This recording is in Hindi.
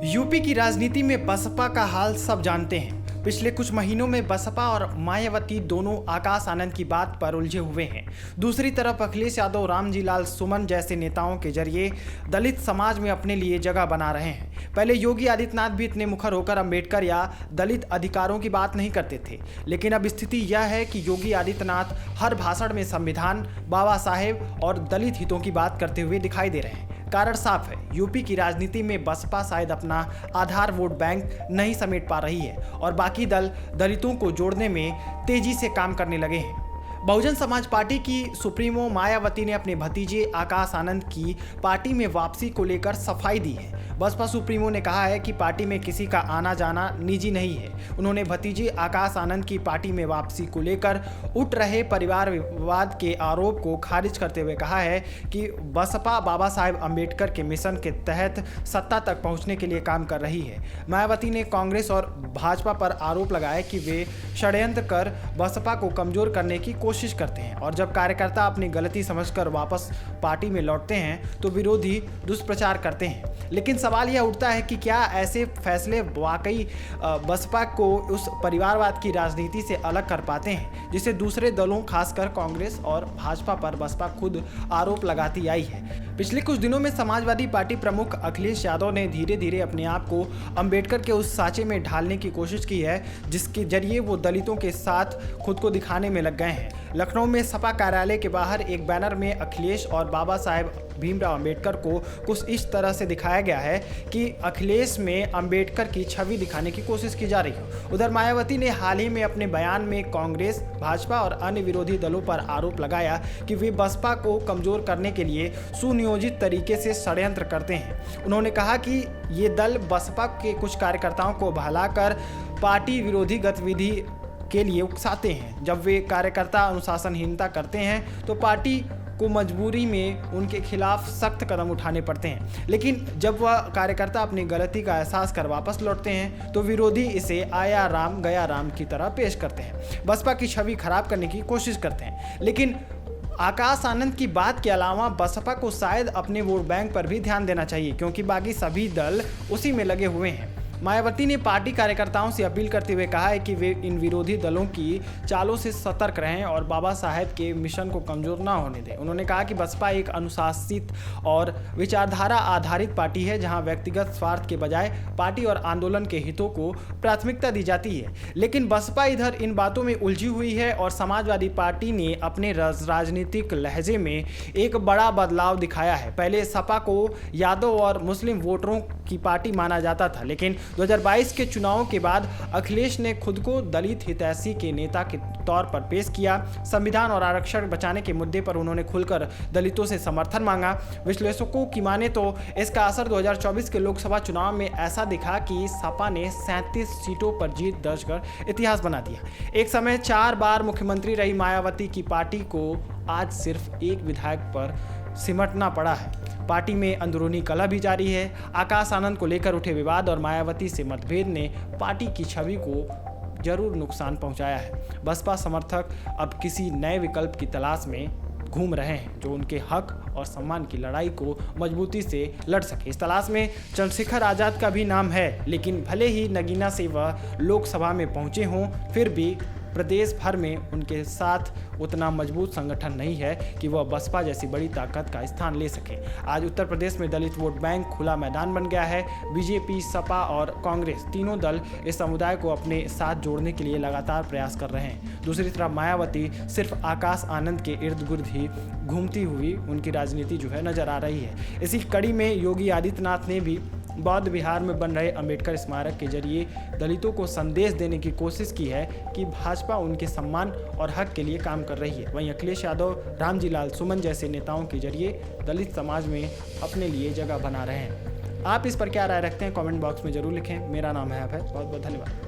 यूपी की राजनीति में बसपा का हाल सब जानते हैं। पिछले कुछ महीनों में बसपा और मायावती दोनों आकाश आनंद की बात पर उलझे हुए हैं। दूसरी तरफ अखिलेश यादव रामजी लाल सुमन जैसे नेताओं के जरिए दलित समाज में अपने लिए जगह बना रहे हैं। पहले योगी आदित्यनाथ भी इतने मुखर होकर अंबेडकर या दलित अधिकारों की बात नहीं करते थे, लेकिन अब स्थिति यह है कि योगी आदित्यनाथ हर भाषण में संविधान, बाबा साहेब और दलित हितों की बात करते हुए दिखाई दे रहे हैं। कारण साफ है, यूपी की राजनीति में बसपा शायद अपना आधार वोट बैंक नहीं समेट पा रही है और बाकी दल दलितों को जोड़ने में तेजी से काम करने लगे हैं। बहुजन समाज पार्टी की सुप्रीमो मायावती ने अपने भतीजे आकाश आनंद की पार्टी में वापसी को लेकर सफाई दी है। बसपा सुप्रीमो ने कहा है कि पार्टी में किसी का आना जाना निजी नहीं है। उन्होंने भतीजे आकाश आनंद की पार्टी में वापसी को लेकर उठ रहे परिवार विवाद के आरोप को खारिज करते हुए कहा है कि बसपा बाबा साहेब अम्बेडकर के मिशन के तहत सत्ता तक पहुंचने के लिए काम कर रही है। मायावती ने कांग्रेस और भाजपा पर आरोप लगाया कि वे षड्यंत्र कर बसपा को कमजोर करने की कोशिश करते हैं और जब कार्यकर्ता अपनी गलती समझकर वापस पार्टी में लौटते हैं तो विरोधी दुष्प्रचार करते हैं। लेकिन सवाल यह उठता है कि क्या ऐसे फैसले वाकई बसपा को उस परिवारवाद की राजनीति से अलग कर पाते हैं जिसे दूसरे दलों खासकर कांग्रेस और भाजपा पर बसपा खुद आरोप लगाती आई है। पिछले कुछ दिनों में समाजवादी पार्टी प्रमुख अखिलेश यादव ने धीरे धीरे अपने आप को अंबेडकर के उस सांचे में ढालने की कोशिश की है जिसके जरिए वो दलितों के साथ खुद को दिखाने में लग गए हैं। लखनऊ में सपा कार्यालय के बाहर एक बैनर में अखिलेश और बाबा साहेब भीमराव अंबेडकर को कुछ इस तरह से दिखाया गया है कि अखिलेश में अंबेडकर की छवि दिखाने की कोशिश की जा रही है। उधर मायावती ने हाल ही में अपने बयान में कांग्रेस, भाजपा और अन्य विरोधी दलों पर आरोप लगाया कि वे बसपा को कमजोर करने के लिए सुनियोजित तरीके से षड्यंत्र करते हैं। उन्होंने कहा कि ये दल बसपा के कुछ कार्यकर्ताओं को बहलाकर पार्टी विरोधी गतिविधि के लिए उकसाते हैं। जब वे कार्यकर्ता अनुशासनहीनता करते हैं तो पार्टी को मजबूरी में उनके खिलाफ सख्त कदम उठाने पड़ते हैं, लेकिन जब वह कार्यकर्ता अपनी गलती का एहसास कर वापस लौटते हैं तो विरोधी इसे आया राम गया राम की तरह पेश करते हैं, बसपा की छवि खराब करने की कोशिश करते हैं। लेकिन आकाश आनंद की बात के अलावा बसपा को शायद अपने वोट बैंक पर भी ध्यान देना चाहिए क्योंकि बाकी सभी दल उसी में लगे हुए हैं। मायावती ने पार्टी कार्यकर्ताओं से अपील करते हुए कहा है कि वे इन विरोधी दलों की चालों से सतर्क रहें और बाबा साहेब के मिशन को कमजोर ना होने दें। उन्होंने कहा कि बसपा एक अनुशासित और विचारधारा आधारित पार्टी है जहां व्यक्तिगत स्वार्थ के बजाय पार्टी और आंदोलन के हितों को प्राथमिकता दी जाती है, लेकिन बसपा इधर इन बातों में उलझी हुई है और समाजवादी पार्टी ने अपने राजनीतिक लहजे में एक बड़ा बदलाव दिखाया है। पहले सपा को यादव और मुस्लिम वोटरों की पार्टी माना जाता था, लेकिन 2022 के चुनावों के बाद अखिलेश ने खुद को दलित हितैषी के नेता के तौर पर पेश किया। संविधान और आरक्षण बचाने के मुद्दे पर उन्होंने खुलकर दलितों से समर्थन मांगा। विश्लेषकों की माने तो इसका असर 2024 के लोकसभा चुनाव में ऐसा दिखा कि सपा ने 37 सीटों पर जीत दर्ज कर इतिहास बना दिया। एक समय 4 बार मुख्यमंत्री रही मायावती की पार्टी को आज सिर्फ एक विधायक पर सिमटना पड़ा है। पार्टी में अंदरूनी कलह भी जारी है। आकाश आनंद को लेकर उठे विवाद और मायावती से मतभेद ने पार्टी की छवि को जरूर नुकसान पहुंचाया है। बसपा समर्थक अब किसी नए विकल्प की तलाश में घूम रहे हैं जो उनके हक और सम्मान की लड़ाई को मजबूती से लड़ सके। इस तलाश में चंद्रशेखर आजाद का भी नाम है, लेकिन भले ही नगीना से वह लोकसभा में पहुंचे हों, फिर भी प्रदेश भर में उनके साथ उतना मजबूत संगठन नहीं है कि वह बसपा जैसी बड़ी ताकत का स्थान ले सके। आज उत्तर प्रदेश में दलित वोट बैंक खुला मैदान बन गया है। बीजेपी, सपा और कांग्रेस तीनों दल इस समुदाय को अपने साथ जोड़ने के लिए लगातार प्रयास कर रहे हैं। दूसरी तरफ मायावती सिर्फ आकाश आनंद के इर्द गिर्द ही घूमती हुई उनकी राजनीति जो है नजर आ रही है। इसी कड़ी में योगी आदित्यनाथ ने भी बौद्ध विहार में बन रहे अंबेडकर स्मारक के जरिए दलितों को संदेश देने की कोशिश की है कि भाजपा उनके सम्मान और हक के लिए काम कर रही है। वहीं अखिलेश यादव, रामजी लाल सुमन जैसे नेताओं के जरिए दलित समाज में अपने लिए जगह बना रहे हैं। आप इस पर क्या राय रखते हैं? कमेंट बॉक्स में जरूर लिखें। मेरा नाम है अभय। बहुत बहुत धन्यवाद।